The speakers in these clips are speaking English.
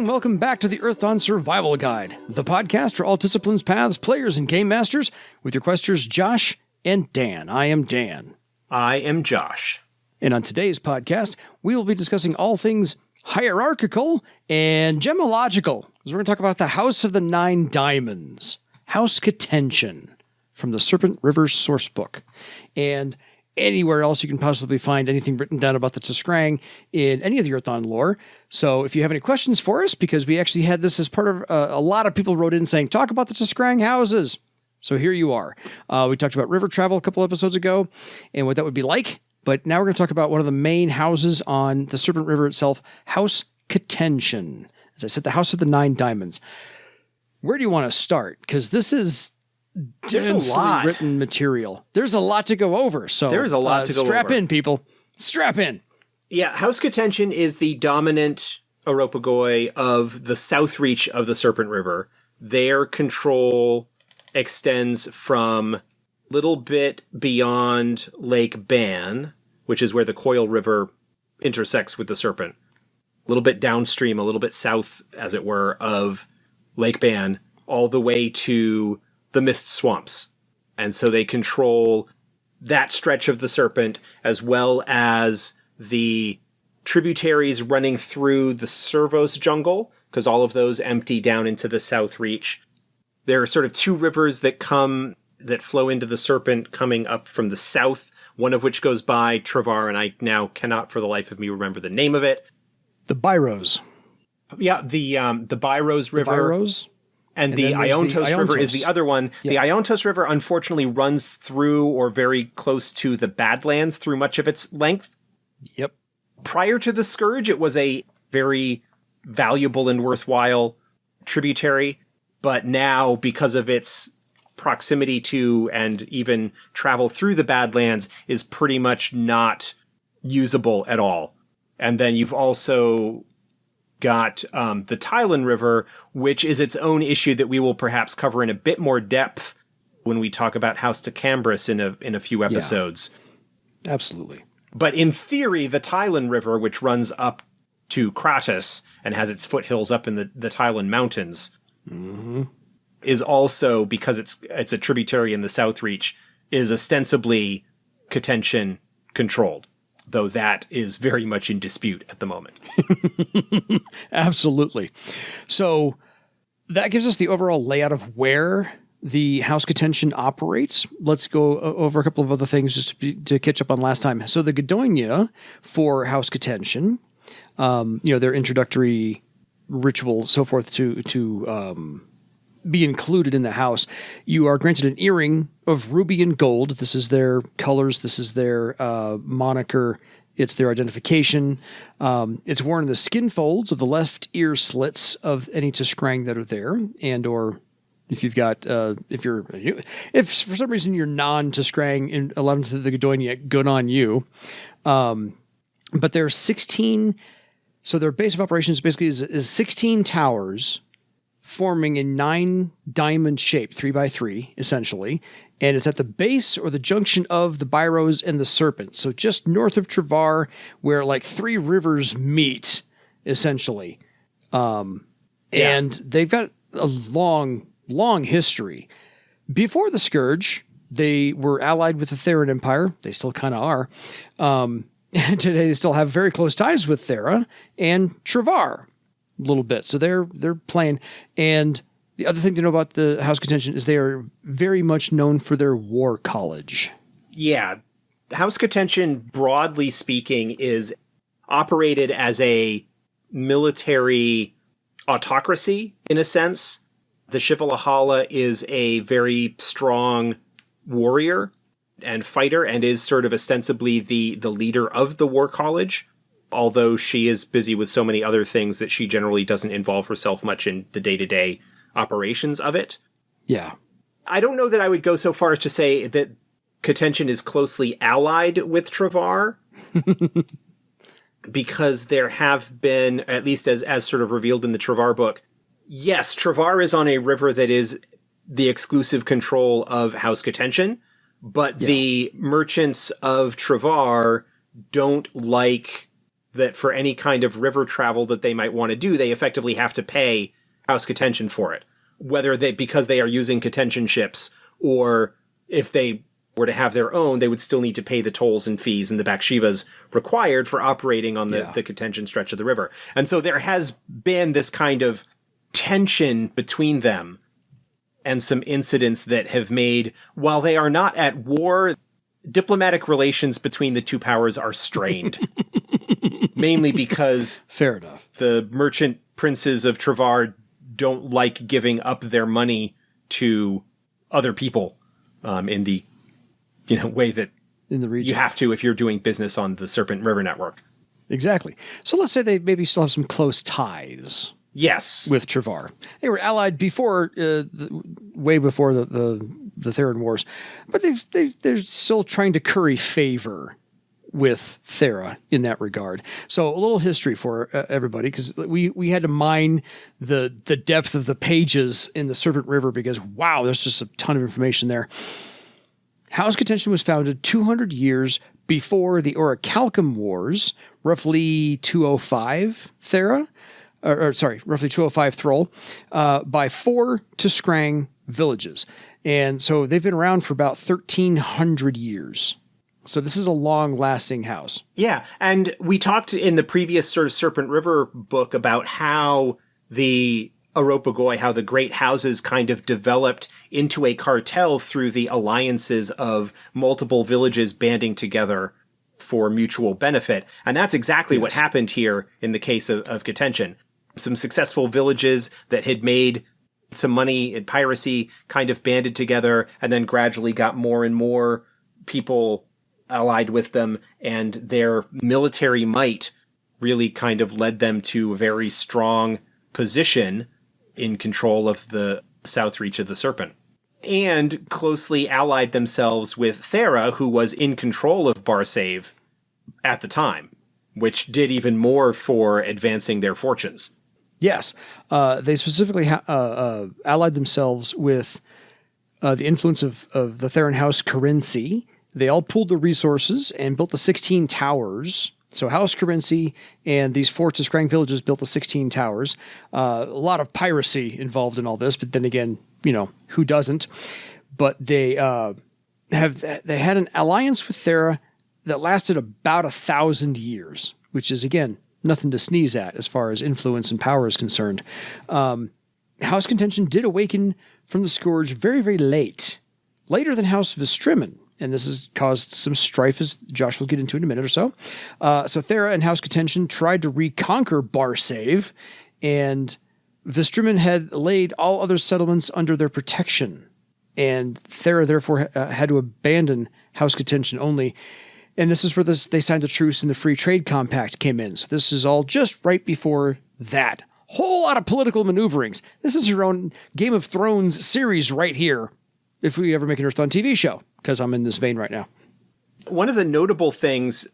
and welcome back to the Earthdawn Survival Guide, the podcast for all disciplines, paths, players, and game masters, with your questers Josh and Dan. I am Dan. I am Josh. And on today's podcast, we will be discussing all things hierarchical and gemological, as we're going to talk about the House of the Nine Diamonds, House Contention, from the Serpent River sourcebook. And anywhere else you can possibly find anything written down about the Tiskrang in any of the Earthdawn lore. So if you have any questions for us, because we actually had this as part of a lot of people wrote in saying, talk about the Tiskrang houses. So here you are. We talked about river travel a couple episodes ago and what that would be like. But now we're going to talk about one of the main houses on the Serpent River itself, House Contention. As I said, the House of the Nine Diamonds. Where do you want to start? Because this is densely written material. There's a lot to go over. So there's a lot to go over. Strap in, people. Strap in. Yeah, House Contention is the dominant aropagoi of the south reach of the Serpent River. Their control extends from a little bit beyond Lake Ban, which is where the Coil River intersects with the Serpent. A little bit downstream, a little bit south, as it were, of Lake Ban, all the way to the Mist Swamps. And so they control that stretch of the Serpent, as well as the tributaries running through the Servos jungle, because all of those empty down into the south reach. There are sort of two rivers that flow into the Serpent coming up from the south, one of which goes by Travar, and I now cannot for the life of me remember the name of it. The Byrose. Yeah, the Byrose River. The Byrose? And the Iontos River is the other one. Yeah. The Iontos River, unfortunately, runs through or very close to the Badlands through much of its length. Yep. Prior to the Scourge, it was a very valuable and worthwhile tributary. But now, because of its proximity to and even travel through the Badlands, is pretty much not usable at all. And then you've also got the Thailand River, which is its own issue that we will perhaps cover in a bit more depth when we talk about House to Cambris in a few episodes. Yeah, absolutely. But in theory, the Tylon River, which runs up to Kratos and has its foothills up in the Tylon Mountains, is also, because it's a tributary in the South Reach, is ostensibly Contention controlled. Though that is very much in dispute at the moment. Absolutely. So that gives us the overall layout of where the House Contention operates. Let's go over a couple of other things just to catch up on last time. So the Gadonia for House Contention, their introductory ritual, so forth, to be included in the house. You are granted an earring of ruby and gold. This is their colors. This is their moniker. It's their identification. It's worn in the skin folds of the left ear slits of any Tiskrang that are there, and or if you've got if for some reason you're non-Tiskrang and allowed into the Gadonia, good on you. But there are 16. So their base of operations basically is 16 towers, forming a 9 diamond shape, 3x3, essentially. And it's at the base or the junction of the Byrose and the Serpent. So just north of Travar, where like 3 rivers meet, essentially. And they've got a long, long history. Before the Scourge, they were allied with the Theran Empire. They still kind of are. And today they still have very close ties with Thera and Travar. Little bit. So they're playing. And the other thing to know about the House Contention is they are very much known for their war college. Yeah. House Contention, broadly speaking, is operated as a military autocracy, in a sense. The shivalahala is a very strong warrior and fighter and is sort of ostensibly the leader of the war college. Although she is busy with so many other things that she generally doesn't involve herself much in the day-to-day operations of it. Yeah. I don't know that I would go so far as to say that Contention is closely allied with Travar, because there have been, at least as sort of revealed in the Travar book, yes, Travar is on a river that is the exclusive control of House Contention, but the merchants of Travar don't like that for any kind of river travel that they might want to do, they effectively have to pay House Contention for it. Whether because they are using Contention ships, or if they were to have their own, they would still need to pay the tolls and fees and the bakshivas required for operating on the Contention stretch of the river. And so there has been this kind of tension between them and some incidents that have made, while they are not at war, diplomatic relations between the two powers are strained. Mainly because fair enough, the merchant princes of Travar don't like giving up their money to other people in the way that in the region you have to if you're doing business on the Serpent River network. Exactly. So let's say they maybe still have some close ties. Yes, with Travar. They were allied before, way before the Thailand Wars, but they're still trying to curry favor with Thera in that regard. So a little history for everybody, because we had to mine the depth of the pages in the Serpent River because, wow, there's just a ton of information there. House Contention was founded 200 years before the Orichalcum Wars, roughly 205 Thera, roughly 205 Thrall, by 4 Tiskrang villages. And so they've been around for about 1,300 years. So this is a long-lasting house. Yeah, and we talked in the previous sort of Serpent River book about how the aropagoi, how the great houses kind of developed into a cartel through the alliances of multiple villages banding together for mutual benefit. And that's exactly what happened here in the case of Contention. Some successful villages that had made some money in piracy kind of banded together and then gradually got more and more people allied with them, and their military might really kind of led them to a very strong position in control of the south reach of the Serpent, and closely allied themselves with Thera, who was in control of Barsaive at the time, which did even more for advancing their fortunes. Yes. They specifically allied themselves with the influence of the Theran house currency. They all pooled their resources and built the 16 towers. So House Currency and these 4 Tiskrang villages built the 16 towers. A lot of piracy involved in all this, but then again, who doesn't? But they had an alliance with Thera that lasted about 1,000 years, which is, again, nothing to sneeze at as far as influence and power is concerned. House Contention did awaken from the Scourge very, very late, later than House Vistrimen. And this has caused some strife, as Josh will get into in a minute or so. So Thera and House Contention tried to reconquer Barsaive, and Vistrimen had laid all other settlements under their protection. And Thera therefore had to abandon House Contention only. And this is where they signed a truce and the Free Trade Compact came in. So this is all just right before that. Whole lot of political maneuverings. This is your own Game of Thrones series right here, if we ever make an Earthdawn TV show, because I'm in this vein right now. One of the notable things,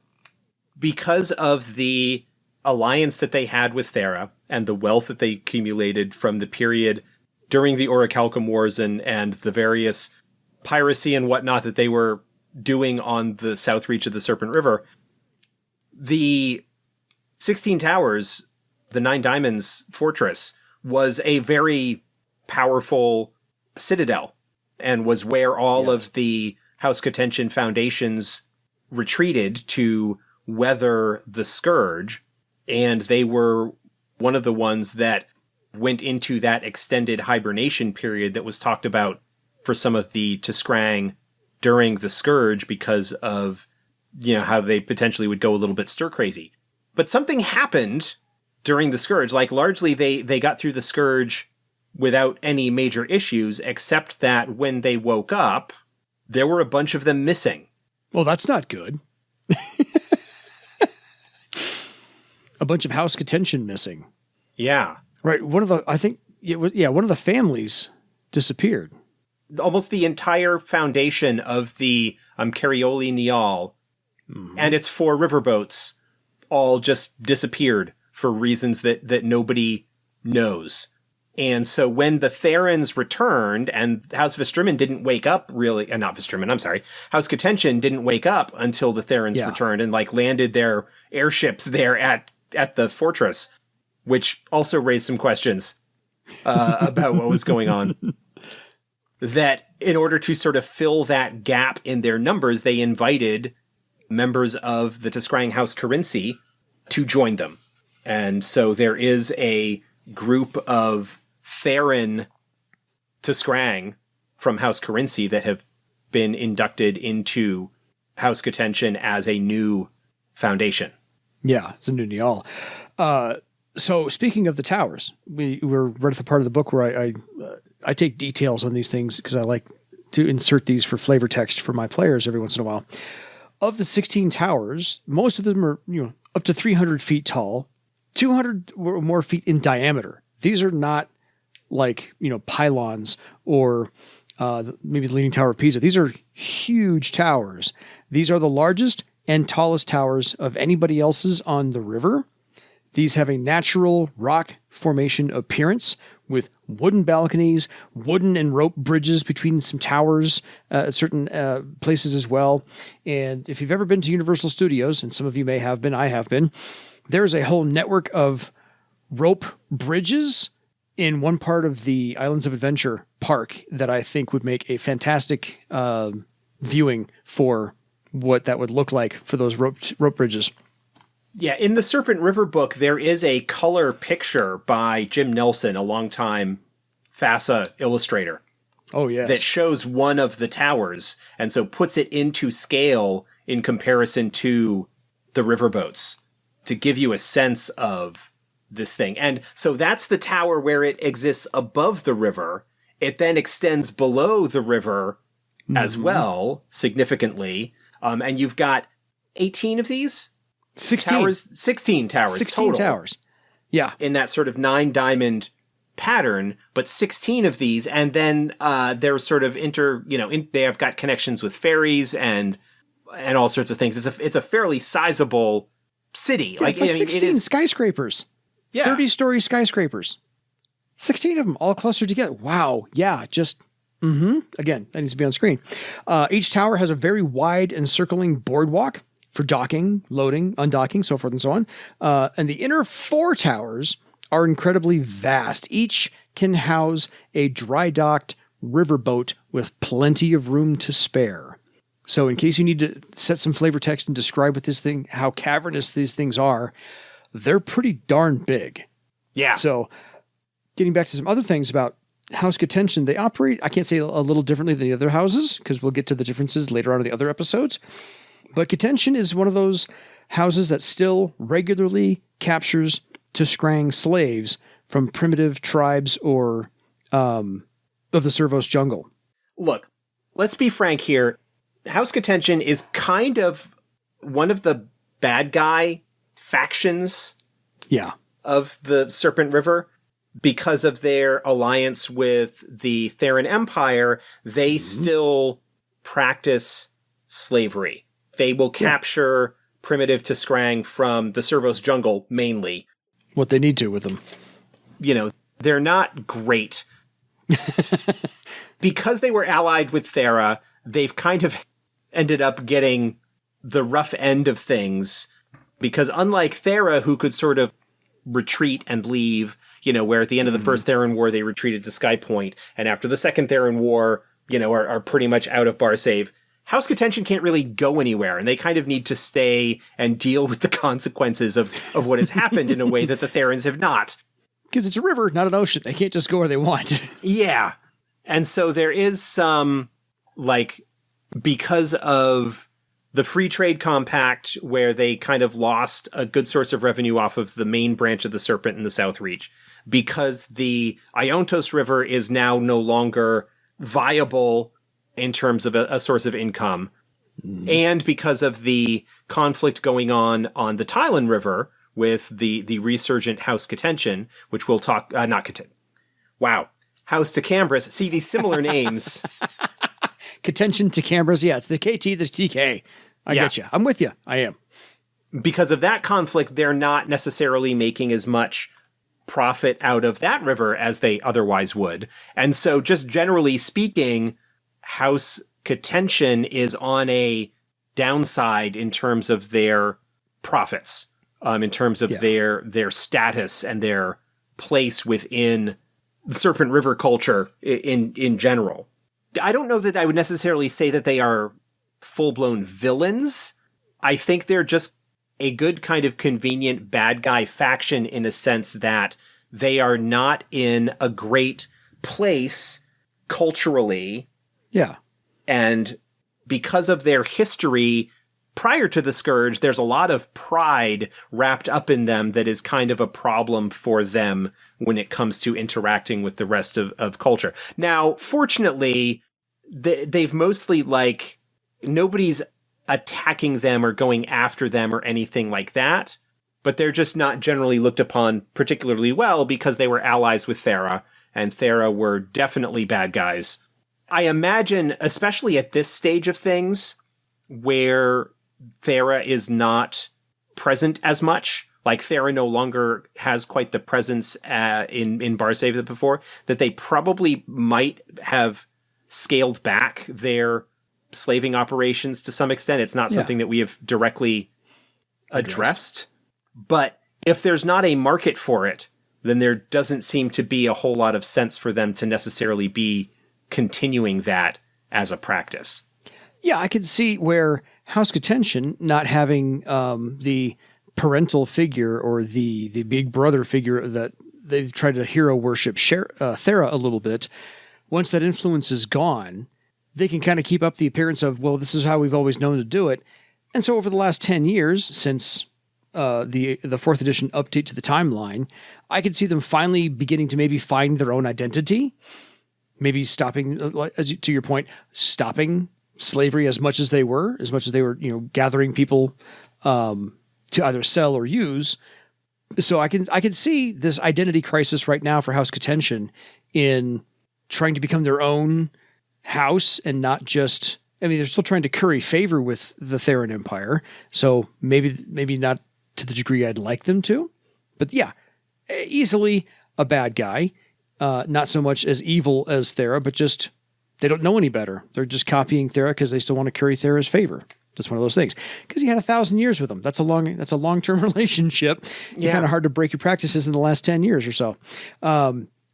because of the alliance that they had with Thera and the wealth that they accumulated from the period during the Orichalcum Wars and the various piracy and whatnot that they were doing on the south reach of the Serpent River, the 16 Towers, the 9 Diamonds fortress, was a very powerful citadel and was where all of the House Contention foundations retreated to weather the Scourge, and they were one of the ones that went into that extended hibernation period that was talked about for some of the Tiskrang during the Scourge because of, how they potentially would go a little bit stir crazy. But something happened during the Scourge. Like, largely they got through the Scourge without any major issues, except that when they woke up, there were a bunch of them missing. Well, that's not good. A bunch of House Contention missing. Yeah. Right. One of the families disappeared. Almost the entire foundation of the Carioli Nial and its 4 riverboats all just disappeared for reasons that nobody knows. And so when the Therans returned, and House Vistrumen didn't wake up really, not Vistrumen, I'm sorry, House Contention didn't wake up until the Therans returned and like landed their airships there at the fortress, which also raised some questions about what was going on. That in order to sort of fill that gap in their numbers, they invited members of the Tiskrang House Carinci to join them. And so there is a group of Theran Tiskrang from House Carinci that have been inducted into House Contention as a new foundation. Yeah, it's a new Niall. So speaking of the towers, we're right at the part of the book where I take details on these things because I like to insert these for flavor text for my players every once in a while. Of the 16 towers, most of them are up to 300 feet tall, 200 or more feet in diameter. These are not like, pylons or maybe the Leaning Tower of Pisa. These are huge towers. These are the largest and tallest towers of anybody else's on the river. These have a natural rock formation appearance with wooden balconies, wooden and rope bridges between some towers at certain places as well. And if you've ever been to Universal Studios, and some of you may have been, I have been, there's a whole network of rope bridges in one part of the Islands of Adventure park that I think would make a fantastic viewing for what that would look like for those rope bridges. Yeah, in the Serpent River book, there is a color picture by Jim Nelson, a longtime FASA illustrator. Oh, yes. That shows one of the towers, and so puts it into scale in comparison to the riverboats to give you a sense of this thing. And so that's the tower where it exists above the river. It then extends below the river as well, significantly. And you've got 18 of these? 16 towers. 16 towers 16 total. towers. Yeah. In that sort of 9 diamond pattern, but 16 of these. And then they're sort of they have got connections with ferries and all sorts of things. It's a fairly sizable city. Yeah, it's like 16 skyscrapers. Yeah. 30-story skyscrapers. 16 of them all clustered together. Wow. Yeah. Just, again, that needs to be on screen. Each tower has a very wide encircling boardwalk for docking, loading, undocking, so forth and so on. And the inner 4 towers are incredibly vast. Each can house a dry-docked riverboat with plenty of room to spare. So in case you need to set some flavor text and describe what this thing, how cavernous these things are, they're pretty darn big. Yeah. So getting back to some other things about House Contention, they operate, I can't say a little differently than the other houses, because we'll get to the differences later on in the other episodes. But Contention is one of those houses that still regularly captures Tiskrang slaves from primitive tribes or of the Servos jungle. Look, let's be frank here. House Contention is kind of one of the bad guy factions of the Serpent River. Because of their alliance with the Theran Empire, they still practice slavery. They will capture primitive Tiskrang from the Servos jungle, mainly. What they need to with them. They're not great. Because they were allied with Thera, they've kind of ended up getting the rough end of things. Because unlike Thera, who could sort of retreat and leave, where at the end of the First Theran War, they retreated to Sky Point, and after the Second Theran War, are pretty much out of Barsaive. House Contention can't really go anywhere, and they kind of need to stay and deal with the consequences of what has happened in a way that the Therans have not. Because it's a river, not an ocean. They can't just go where they want. Yeah. And so there is some, because of the Free Trade Compact, where they kind of lost a good source of revenue off of the main branch of the Serpent in the South Reach, because the Iontos River is now no longer viable in terms of a source of income, and because of the conflict going on the Tylon River with the resurgent House Contention, which we'll talk, House Ticambris. See, these similar names. Contention Ticambris. Yeah, it's the KT, the TK. I get you. I'm with you. I am. Because of that conflict, they're not necessarily making as much profit out of that river as they otherwise would. And so just generally speaking, House Contention is on a downside in terms of their profits, in terms of their status and their place within the Serpent River culture in general. I don't know that I would necessarily say that they are full-blown villains. I think they're just a good kind of convenient bad guy faction in a sense that they are not in a great place culturally. Yeah. And because of their history prior to the Scourge, there's a lot of pride wrapped up in them that is kind of a problem for them when it comes to interacting with the rest of culture. Now, fortunately, they've mostly, like, nobody's attacking them or going after them or anything like that, but they're just not generally looked upon particularly well because they were allies with Thera, and Thera were definitely bad guys. I imagine, especially at this stage of things, where Thera is not present as much, like Thera no longer has quite the presence in Barsaive that before, that they probably might have scaled back their slaving operations to some extent. It's not something that we have directly addressed. But if there's not a market for it, then there doesn't seem to be a whole lot of sense for them to necessarily be continuing that as a practice. Yeah, I could see where House Contention not having the parental figure or the big brother figure that they've tried to hero worship Thera a little bit. Once that influence is gone, they can kind of keep up the appearance of, well, this is how we've always known to do it. And so over the last 10 years, since the 4th edition update to the timeline, I could see them finally beginning to maybe find their own identity. Maybe stopping, to your point, stopping slavery as much as they were, gathering people to either sell or use. So I can see this identity crisis right now for House Contention in trying to become their own house and not just, I mean, they're still trying to curry favor with the Theran Empire. So maybe not to the degree I'd like them to, but yeah, easily a bad guy. Not so much as evil as Thera, but just they don't know any better. They're just copying Thera because they still want to curry Thera's favor. That's one of those things. Because he had 1,000 years with them. That's a long-term relationship. Yeah. Kind of hard to break your practices in the last 10 years or so.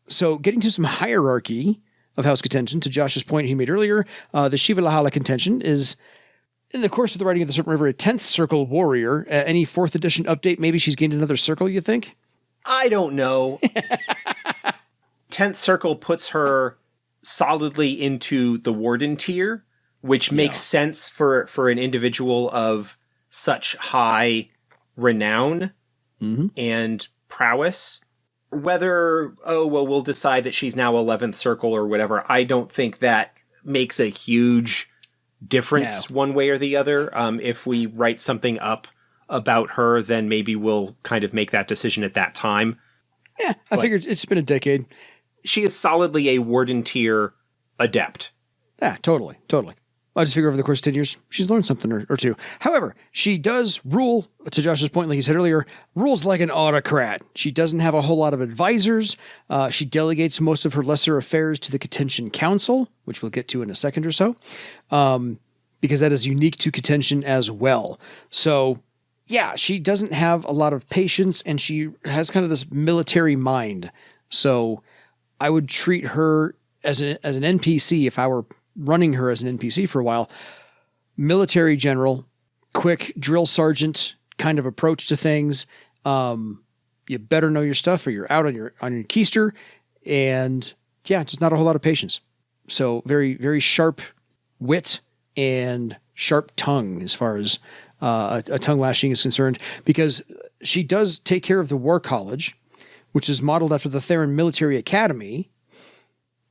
So getting to some hierarchy of House Contention, to Josh's point he made earlier, the Shivalahala contention is, in the course of the writing of the Serpent River, a 10th circle warrior. Any 4th edition update, maybe she's gained another circle, you think? I don't know. 10th circle puts her solidly into the warden tier, which makes sense for an individual of such high renown and prowess. Whether, we'll decide that she's now 11th circle or whatever, I don't think that makes a huge difference one way or the other. If we write something up about her, then maybe we'll kind of make that decision at that time. Yeah, I figured it's been a decade. She is solidly a warden tier adept. Yeah, totally. I just figure over the course of 10 years, she's learned something or two. However, she does rule, to Josh's point, like you said earlier, rules like an autocrat. She doesn't have a whole lot of advisors. She delegates most of her lesser affairs to the Contention Council, which we'll get to in a second or so, because that is unique to Contention as well. So, yeah, she doesn't have a lot of patience, and she has kind of this military mind. So I would treat her as an NPC if I were running her as an NPC for a while. Military general, quick drill sergeant kind of approach to things. You better know your stuff or you're out on your keister. And yeah, just not a whole lot of patience. So very, very sharp wit and sharp tongue as far as a tongue lashing is concerned, because she does take care of the War College, which is modeled after the Theran Military Academy.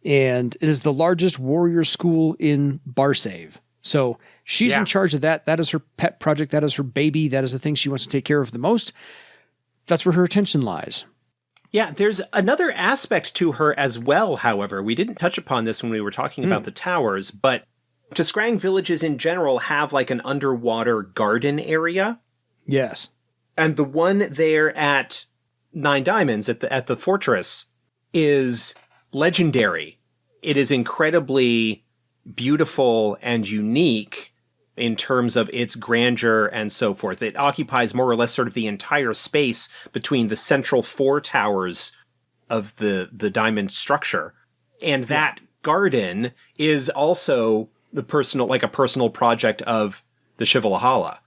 And it is the largest warrior school in Barsaive. So she's in charge of that. That is her pet project. That is her baby. That is the thing she wants to take care of the most. That's where her attention lies. Yeah, there's another aspect to her as well, however. We didn't touch upon this when we were talking about the towers, but Tiskrang villages in general have like an underwater garden area. Yes. And the one there at 9 diamonds at the fortress is legendary. It is incredibly beautiful and unique in terms of its grandeur and so forth. It occupies more or less sort of the entire space between the central 4 towers of the diamond structure. And that garden is also a personal project of the Shivalahala.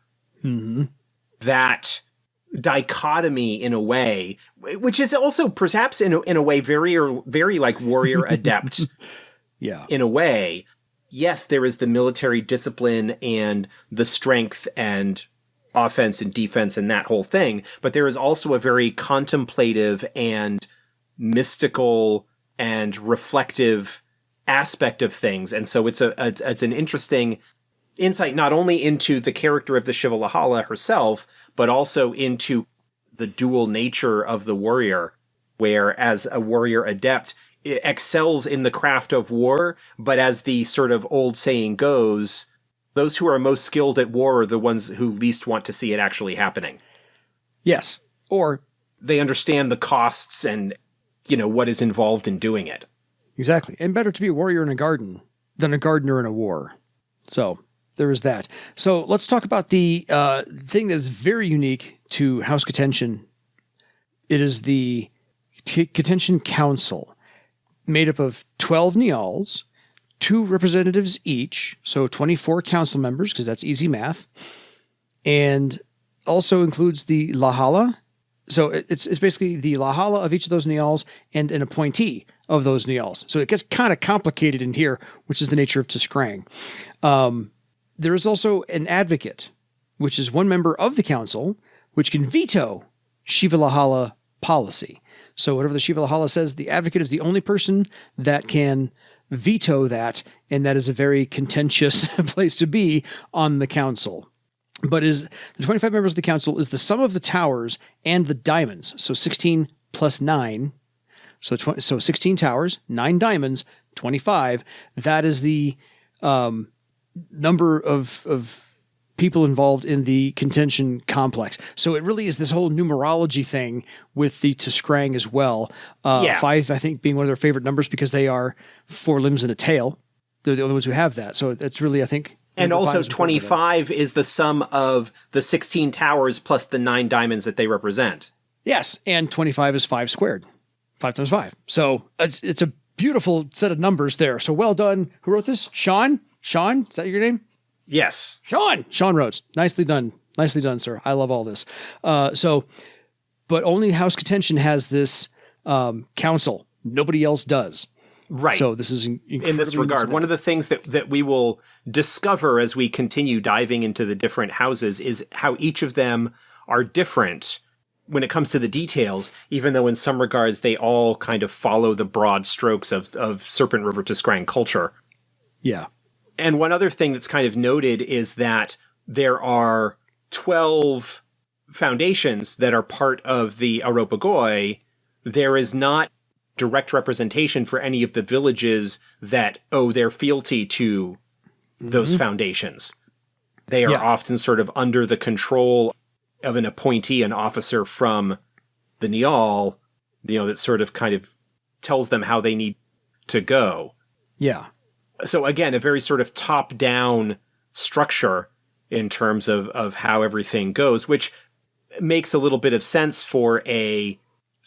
Mm-hmm. That dichotomy in a way, which is also perhaps in a way very like warrior adept. Yeah. In a way, yes, there is the military discipline and the strength and offense and defense and that whole thing, but there is also a very contemplative and mystical and reflective aspect of things. And so it's an interesting insight not only into the character of the Shivalahala herself, but also into the dual nature of the warrior, where as a warrior adept, it excels in the craft of war, but as the sort of old saying goes, those who are most skilled at war are the ones who least want to see it actually happening. Yes. Or they understand the costs and, what is involved in doing it. Exactly. And better to be a warrior in a garden than a gardener in a war. So there is that. So let's talk about the thing that is very unique to House Contention. It is the Contention Council, made up of 12 Nials, 2 representatives each, so 24 council members, because that's easy math, and also includes the Lahala. So it's basically the Lahala of each of those Nials and an appointee of those Nials. So it gets kind of complicated in here, which is the nature of Tiskrang. There is also an advocate, which is one member of the council, which can veto shivalahala policy. So whatever the shivalahala says, the advocate is the only person that can veto that, and that is a very contentious place to be on the council. But the 25 members of the council is the sum of the towers and the diamonds. So 16 plus 9. So 16 towers, 9 diamonds, 25. That is the number of people involved in the contention complex. So it really is this whole numerology thing with the Tiskrang as well. 5, I think, being one of their favorite numbers because they are 4 limbs and a tail. They're the only ones who have that. So that's really, I think... And also 25 is the sum of the 16 towers plus the 9 diamonds that they represent. Yes, and 25 is 5 squared. 5 times 5. So it's a beautiful set of numbers there. So well done. Who wrote this? Sean? Sean? Is that your name? Yes. Sean Rhodes. Nicely done. Nicely done, sir. I love all this. But only House Contention has this council. Nobody else does. Right. So this is in this regard. One of the things that we will discover as we continue diving into the different houses is how each of them are different when it comes to the details, even though in some regards they all kind of follow the broad strokes of Serpent River Tiskrang culture. Yeah. And one other thing that's kind of noted is that there are 12 foundations that are part of the aropagoi. There is not direct representation for any of the villages that owe their fealty to those foundations. They are often sort of under the control of an appointee, an officer from the Nial, that sort of kind of tells them how they need to go. Yeah. So again, a very sort of top-down structure in terms of how everything goes, which makes a little bit of sense for a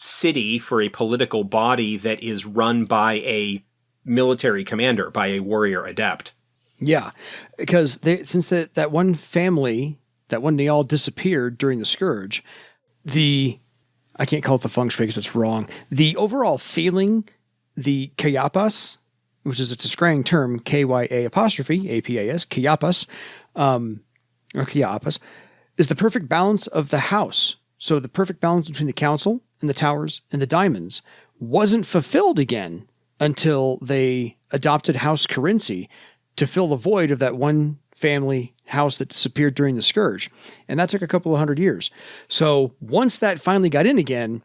city, for a political body that is run by a military commander, by a warrior adept. Yeah, because since that one family, that one Nial disappeared during the Scourge, I can't call it the feng shui because it's wrong. The overall feeling, the Kayapas, which is a Tiskrang term, Kya apostrophe, A-P-A-S, Kayapas, or Kayapas, is the perfect balance of the house. So the perfect balance between the council and the towers and the diamonds wasn't fulfilled again until they adopted House Currency to fill the void of that one family house that disappeared during the Scourge. And that took a couple of 100 years. So once that finally got in again,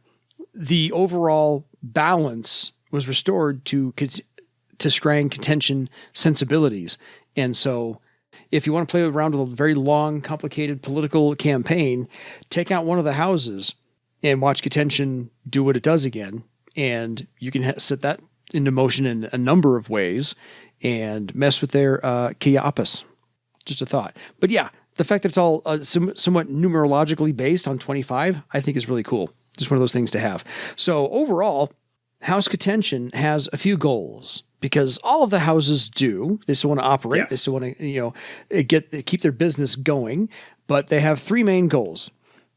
the overall balance was restored to Tiskrang contention sensibilities. And so if you want to play around with a very long, complicated political campaign, take out one of the houses and watch Contention do what it does again. And you can set that into motion in a number of ways and mess with their Kiapis. Just a thought. But yeah, the fact that it's all somewhat numerologically based on 25, I think is really cool. Just one of those things to have. So overall, House Contention has a few goals because all of the houses do. They still want to operate. Yes. They still want to keep their business going. But they have three main goals: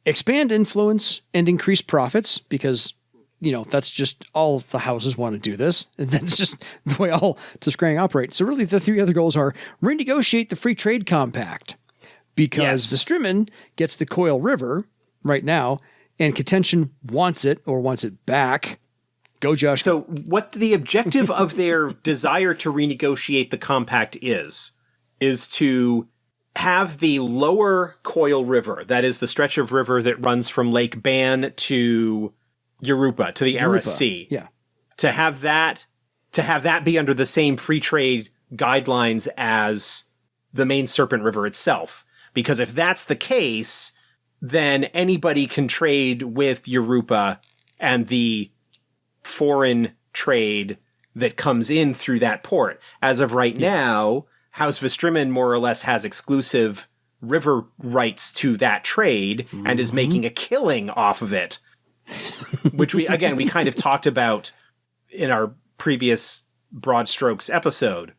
expand influence and increase profits, because that's just all the houses want to do this. And that's just the way all Tuscarora operate. So really the three other goals are renegotiate the free trade compact, because Vistrimen gets the Coil River right now and Contention wants it back. Go, Josh. So what the objective of their desire to renegotiate the compact is to have the lower Coil River, that is the stretch of river that runs from Lake Ban to Europa, to the Aras Sea. Yeah. To have that be under the same free trade guidelines as the main Serpent River itself. Because if that's the case, then anybody can trade with Europa, and the foreign trade that comes in through that port. As of right now, House Vistrimen more or less has exclusive river rights to that trade and is making a killing off of it. Which we kind of talked about in our previous Broad Strokes episode.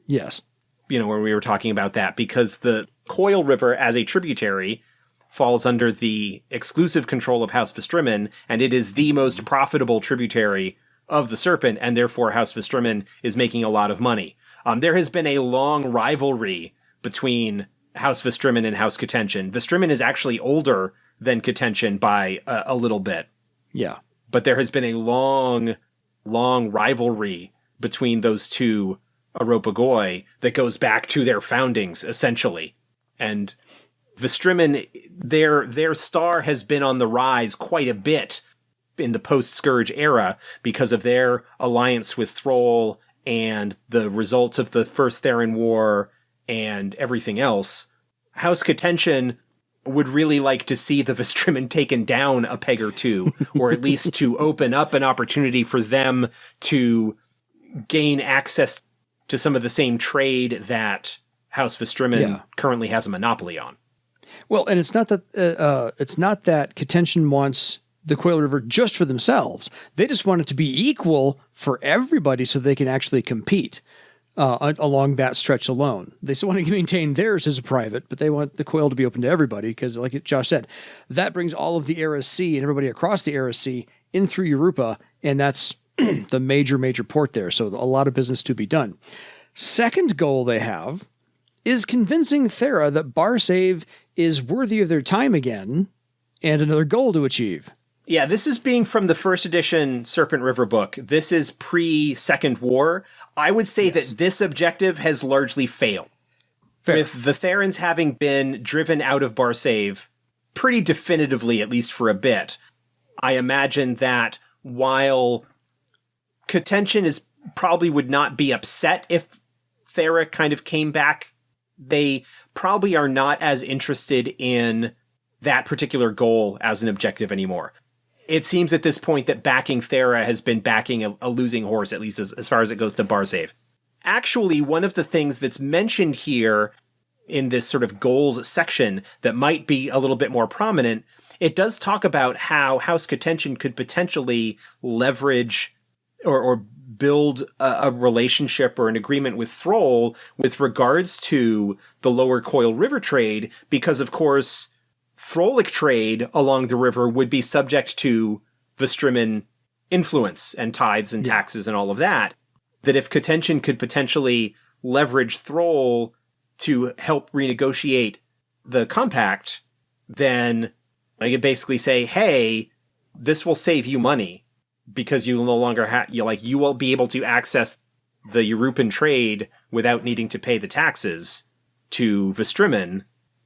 Yes. Where we were talking about that, because the Coil River as a tributary falls under the exclusive control of House Vistrimen, and it is the most profitable tributary of the Serpent, and therefore House Vistrimen is making a lot of money. There has been a long rivalry between House Vistrimen and House Contention. Vistrimen is actually older than Contention by a little bit. Yeah. But there has been a long, long rivalry between those two aropagoi that goes back to their foundings, essentially. And Vistrimen, their star has been on the rise quite a bit in the post-Scourge era because of their alliance with Thrall and the results of the First Theran War and everything else. House Contention would really like to see the Vistrimen taken down a peg or two, or at least to open up an opportunity for them to gain access to some of the same trade that House Vistrimen currently has a monopoly on. Well, and it's not that Contention wants the Coil River just for themselves. They just want it to be equal for everybody so they can actually compete along that stretch alone. They still want to maintain theirs as a private, but they want the Coil to be open to everybody because, like Josh said, that brings all of the Aras Sea and everybody across the Aras Sea in through Europa, and that's the major port there. So a lot of business to be done. Second goal they have is convincing Thera that Barsaive is worthy of their time again, and another goal to achieve. Yeah, this is being from the first edition Serpent River book. This is pre-Second War. I would say that this objective has largely failed. Fair. With the Therans having been driven out of Barsaive pretty definitively, at least for a bit, I imagine that while Contention probably would not be upset if Thera kind of came back, they probably are not as interested in that particular goal as an objective anymore. It seems at this point that backing Thera has been backing a losing horse, at least as far as it goes to Barsaive. Actually, one of the things that's mentioned here in this sort of goals section that might be a little bit more prominent, it does talk about how House Contention could potentially leverage or build a relationship or an agreement with Thrall with regards to the lower Coil River trade, because, of course, Thrallic trade along the river would be subject to Vistrimen influence and tithes and taxes and all of that. That if Contention could potentially leverage Thrall to help renegotiate the compact, then they could basically say, hey, this will save you money because you no longer you will be able to access the European trade without needing to pay the taxes to Vistrimen.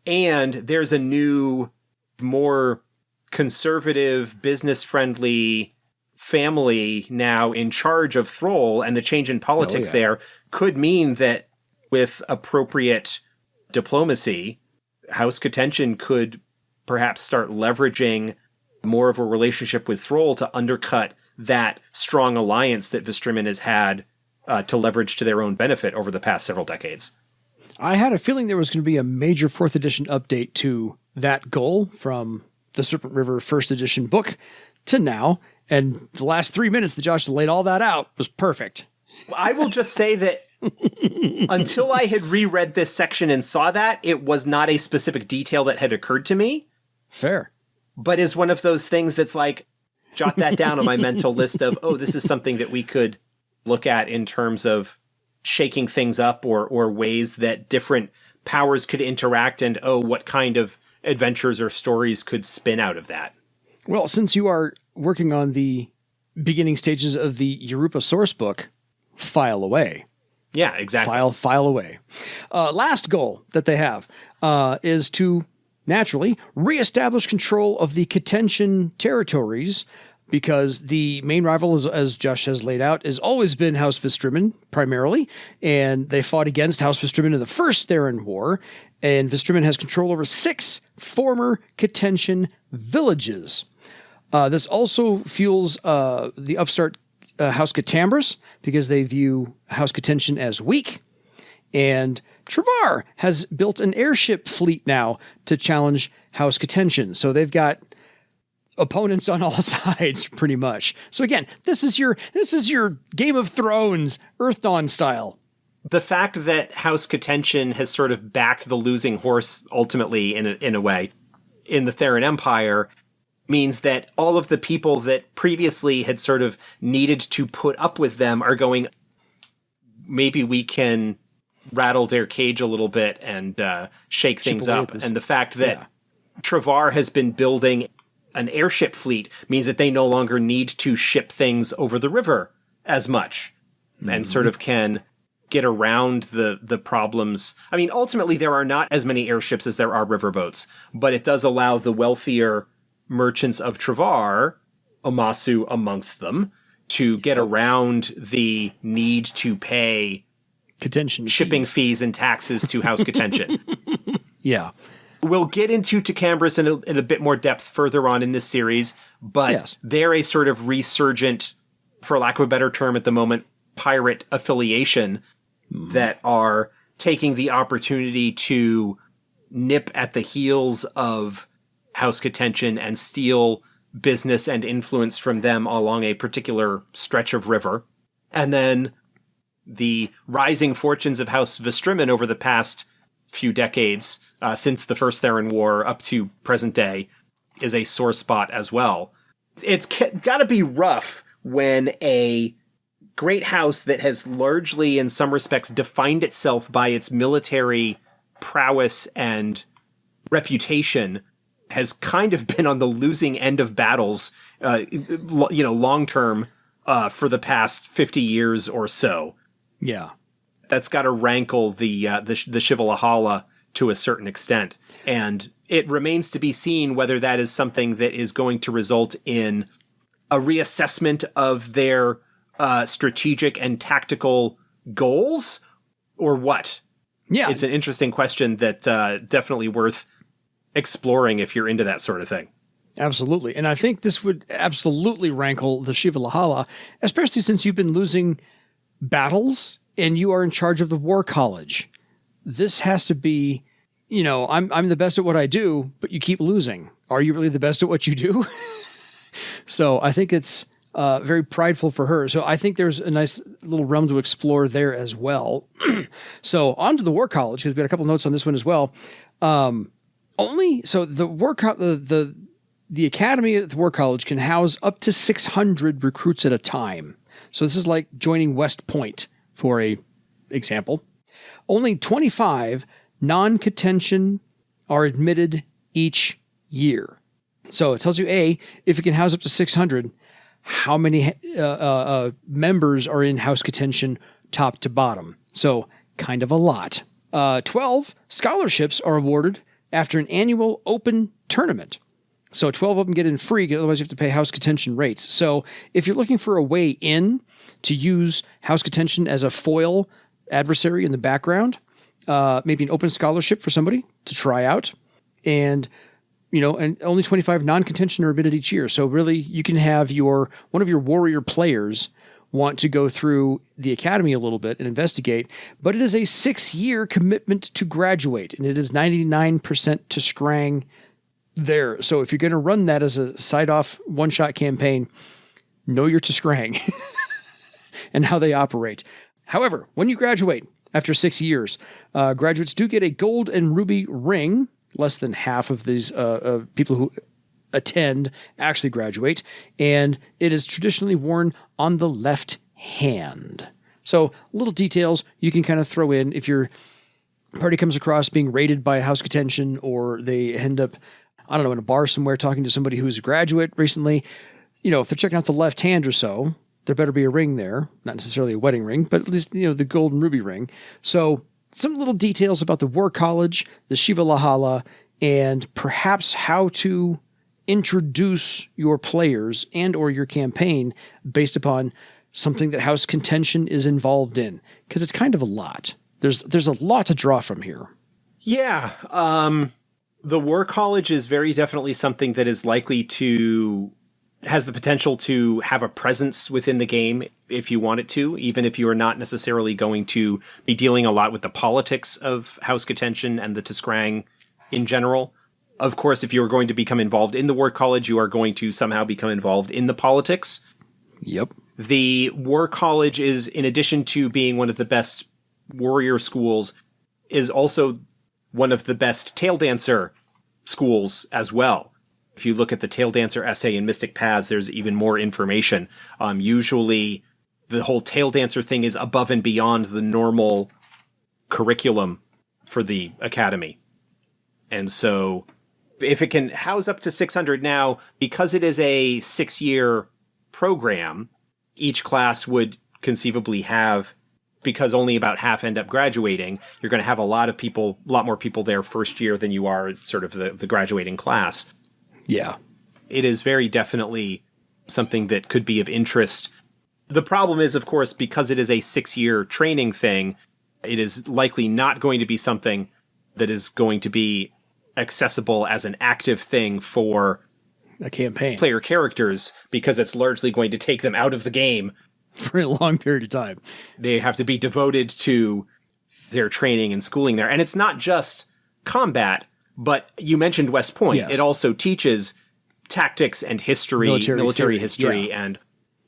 And there's a new, more conservative, business-friendly family now in charge of Thrall, and the change in politics there could mean that with appropriate diplomacy, House Contention could perhaps start leveraging more of a relationship with Thrall to undercut that strong alliance that Vistrimon has had to leverage to their own benefit over the past several decades. I had a feeling there was going to be a major 4th edition update to that goal from the Serpent River 1st edition book to now. And the last 3 minutes that Josh laid all that out was perfect. I will just say that until I had reread this section and saw that, it was not a specific detail that had occurred to me. Fair. But is one of those things that's like, jot that down on my mental list of, oh, this is something that we could look at in terms of shaking things up or ways that different powers could interact, and what kind of adventures or stories could spin out of that. Well, since you are working on the beginning stages of the Europa source book, file away. Yeah, exactly. File away. Last goal that they have is to naturally reestablish control of the Contention territories, because the main rival, as Josh has laid out, has always been House Vistrimon primarily, and they fought against House Vistrimon in the first Theran War, and Vistrimon has control over 6 former Contention villages. This also fuels the upstart House Catambris, because they view House Contention as weak, and Travar has built an airship fleet now to challenge House Contention. So they've got opponents on all sides, pretty much. So again, this is your Game of Thrones Earthdawn style. The fact that House Contention has sort of backed the losing horse ultimately in a way in the Theran Empire means that all of the people that previously had sort of needed to put up with them are going, maybe we can rattle their cage a little bit and shake things up. And the fact that Travar has been building an airship fleet means that they no longer need to ship things over the river as much, and sort of can get around the problems. I mean, ultimately, there are not as many airships as there are riverboats, but it does allow the wealthier merchants of Travar, Omasu amongst them, to get around the need to pay Contention shipping fees and taxes to House Contention. Yeah. We'll get into Tecambris in a bit more depth further on in this series, but they're a sort of resurgent, for lack of a better term at the moment, pirate affiliation that are taking the opportunity to nip at the heels of House Contention and steal business and influence from them along a particular stretch of river. And then the rising fortunes of House Vistrimon over the past few decades, since the First Theran War up to present day, is a sore spot as well. It's got to be rough when a great house that has largely, in some respects, defined itself by its military prowess and reputation has kind of been on the losing end of battles, long term, for the past 50 years or so. Yeah. That's got to rankle the shivalahala to a certain extent. And it remains to be seen whether that is something that is going to result in a reassessment of their strategic and tactical goals, or what. Yeah. It's an interesting question that definitely worth exploring if you're into that sort of thing. Absolutely. And I think this would absolutely rankle the shivalahala, especially since you've been losing battles and you are in charge of the war college. This has to be, I'm the best at what I do, but you keep losing. Are you really the best at what you do? So I think it's very prideful for her. So I think there's a nice little realm to explore there as well. So on to the war college, because we got a couple notes on this one as well. The academy at the war college can house up to 600 recruits at a time. So this is like joining West Point, for a example. Only 25 non-contention are admitted each year. So it tells you, if it can house up to 600, how many members are in House Contention top to bottom. So kind of a lot. 12 scholarships are awarded after an annual open tournament. So 12 of them get in free, otherwise you have to pay House Contention rates. So if you're looking for a way in to use House Contention as a foil adversary in the background, maybe an open scholarship for somebody to try out. And and only 25 non-contention are admitted each year. So really, you can have one of your warrior players want to go through the academy a little bit and investigate, but it is a 6-year commitment to graduate, and it is 99% to Scrang there. So if you're going to run that as a side-off one-shot campaign, know your to Scrang and how they operate. However, when you graduate after 6 years, graduates do get a gold and ruby ring. Less than half of these people who attend actually graduate, and it is traditionally worn on the left hand. So little details you can kind of throw in if your party comes across being raided by a house contention, or they end up, I don't know, in a bar somewhere talking to somebody who's a graduate recently. If they're checking out the left hand or so, there better be a ring there. Not necessarily a wedding ring, but at least, the gold and ruby ring. So some little details about the War College, the shivalahala, and perhaps how to introduce your players and or your campaign based upon something that House Contention is involved in. Because it's kind of a lot. There's a lot to draw from here. Yeah. The War College is very definitely something that is likely to has the potential to have a presence within the game if you want it to, even if you are not necessarily going to be dealing a lot with the politics of House Contention and the Tiskrang in general. Of course, if you are going to become involved in the War College, you are going to somehow become involved in the politics. Yep. The War College is, in addition to being one of the best warrior schools, is also one of the best tail dancer schools as well. If you look at the Tail Dancer essay in Mystic Paths, there's even more information. Usually, the whole Tail Dancer thing is above and beyond the normal curriculum for the Academy. And so, if it can house up to 600 now, because it is a 6-year program, each class would conceivably have, because only about half end up graduating, you're going to have a lot more people there first year than you are sort of the graduating class. Yeah. It is very definitely something that could be of interest. The problem is, of course, because it is a 6-year training thing, it is likely not going to be something that is going to be accessible as an active thing for a campaign player characters, because it's largely going to take them out of the game for a long period of time. They have to be devoted to their training and schooling there. And it's not just combat, but you mentioned West Point. Yes. It also teaches tactics and history, military history, and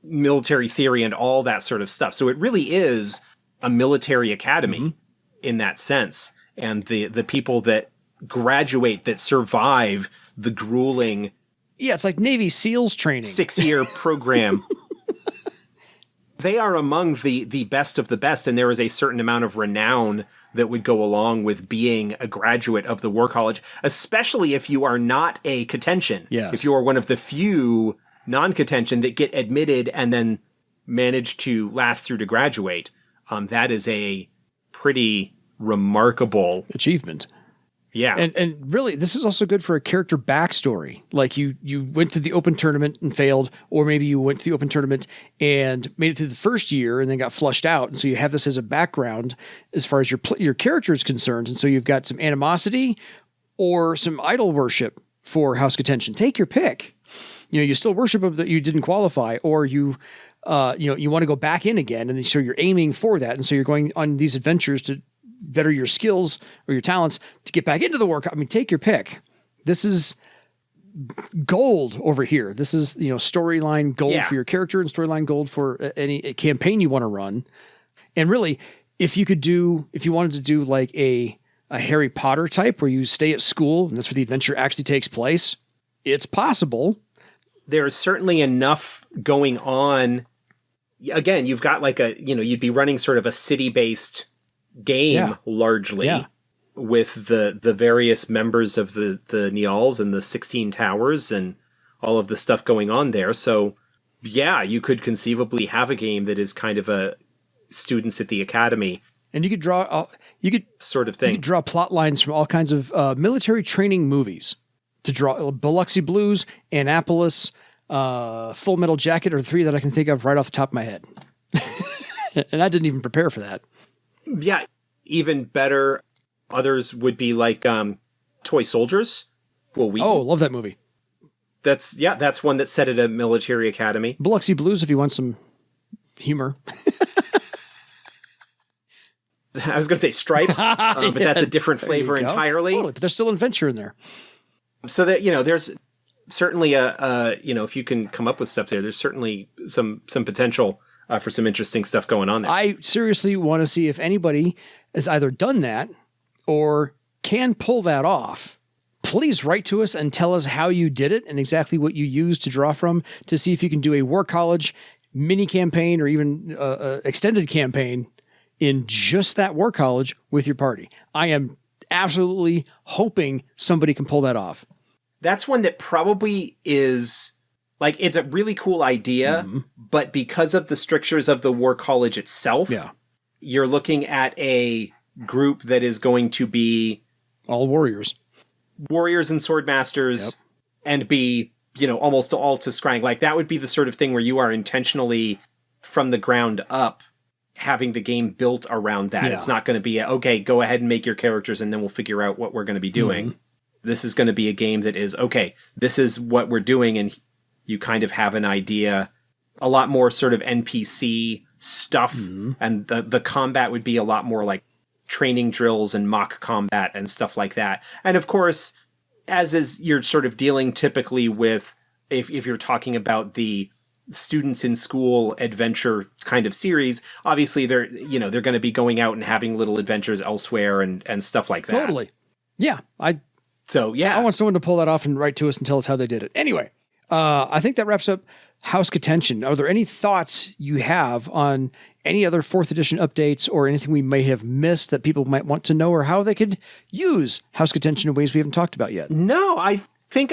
military theory and all that sort of stuff. So it really is a military academy in that sense. And the people that graduate, that survive the grueling... Yeah, it's like Navy SEALs training. 6-year program. They are among the best of the best, and there is a certain amount of renown that would go along with being a graduate of the War College, especially if you are not a contention. Yes. If you are one of the few non-contention that get admitted and then manage to last through to graduate. That is a pretty remarkable achievement. Yeah. And really, this is also good for a character backstory. Like you went through the open tournament and failed, or maybe you went to the open tournament and made it through the first year and then got flushed out. And so you have this as a background as far as your character is concerned. And so you've got some animosity or some idol worship for House Contention. Take your pick. You still worship them that you didn't qualify, or you want to go back in again. And so you're aiming for that. And so you're going on these adventures to better your skills or your talents to get back into the war. I mean, take your pick. This is gold over here. This is, storyline gold for your character and storyline gold for any campaign you want to run. And really, if you wanted to do like a Harry Potter type where you stay at school and that's where the adventure actually takes place, it's possible. There's certainly enough going on. Again, you've got like you'd be running sort of a city-based game largely with the various members of the Nials and the 16 towers and all of the stuff going on there. So you could conceivably have a game that is kind of a students at the academy. And you could draw sort of thing. You could draw plot lines from all kinds of military training movies to draw. Biloxi Blues, Annapolis, Full Metal Jacket are the three that I can think of right off the top of my head. And I didn't even prepare for that. Yeah, even better. Others would be like toy soldiers Well, love that movie. That's one that's set at a military academy. Biloxi Blues, if you want some humor. I was going to say Stripes, but that's a different flavor entirely. Totally, but there's still adventure in there. So that, there's certainly if you can come up with stuff there's certainly some potential for some interesting stuff going on there. I seriously want to see if anybody has either done that or can pull that off. Please write to us and tell us how you did it and exactly what you used to draw from to see if you can do a War College mini campaign or even extended campaign in just that War College with your party. I am absolutely hoping somebody can pull that off. That's one that probably is like, it's a really cool idea, but because of the strictures of the War College itself, you're looking at a group that is going to be all warriors and swordmasters and be, almost all to scrying. Like that would be the sort of thing where you are intentionally from the ground up having the game built around that. It's not going to be okay, go ahead and make your characters and then we'll figure out what we're going to be doing. This is going to be a game that is, okay, this is what we're doing. And you kind of have an idea, a lot more sort of NPC stuff. And the combat would be a lot more like training drills and mock combat and stuff like that. And of course, as is you're sort of dealing typically with, if you're talking about the students in school adventure kind of series, obviously they're going to be going out and having little adventures elsewhere and stuff like that. Totally. Yeah. I want someone to pull that off and write to us and tell us how they did it. Anyway, I think that wraps up House Contention. Are there any thoughts you have on any other 4th edition updates or anything we may have missed that people might want to know or how they could use House Contention in ways we haven't talked about yet? No, I think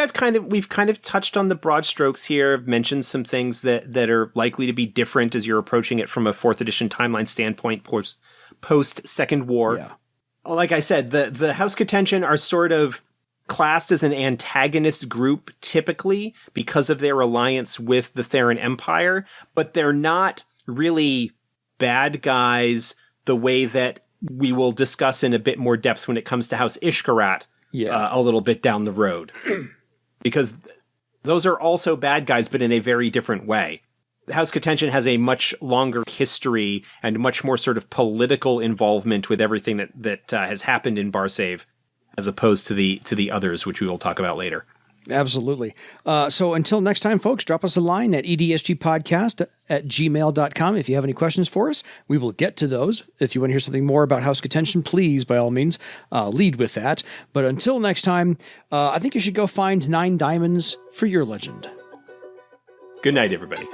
we've kind of touched on the broad strokes here, mentioned some things that are likely to be different as you're approaching it from a 4th edition timeline standpoint post Second War. Yeah. Like I said, the House Contention are sort of classed as an antagonist group typically because of their alliance with the Theran Empire, but they're not really bad guys the way that we will discuss in a bit more depth when it comes to House Ishkarat a little bit down the road. Because those are also bad guys, but in a very different way. House Contention has a much longer history and much more sort of political involvement with everything that has happened in Barsaive, as opposed to the others, which we will talk about later. Absolutely. So until next time, folks, drop us a line at edsgpodcast@gmail.com. If you have any questions for us, we will get to those. If you want to hear something more about House Contention, please, by all means, lead with that. But until next time, I think you should go find 9 diamonds for your legend. Good night, everybody.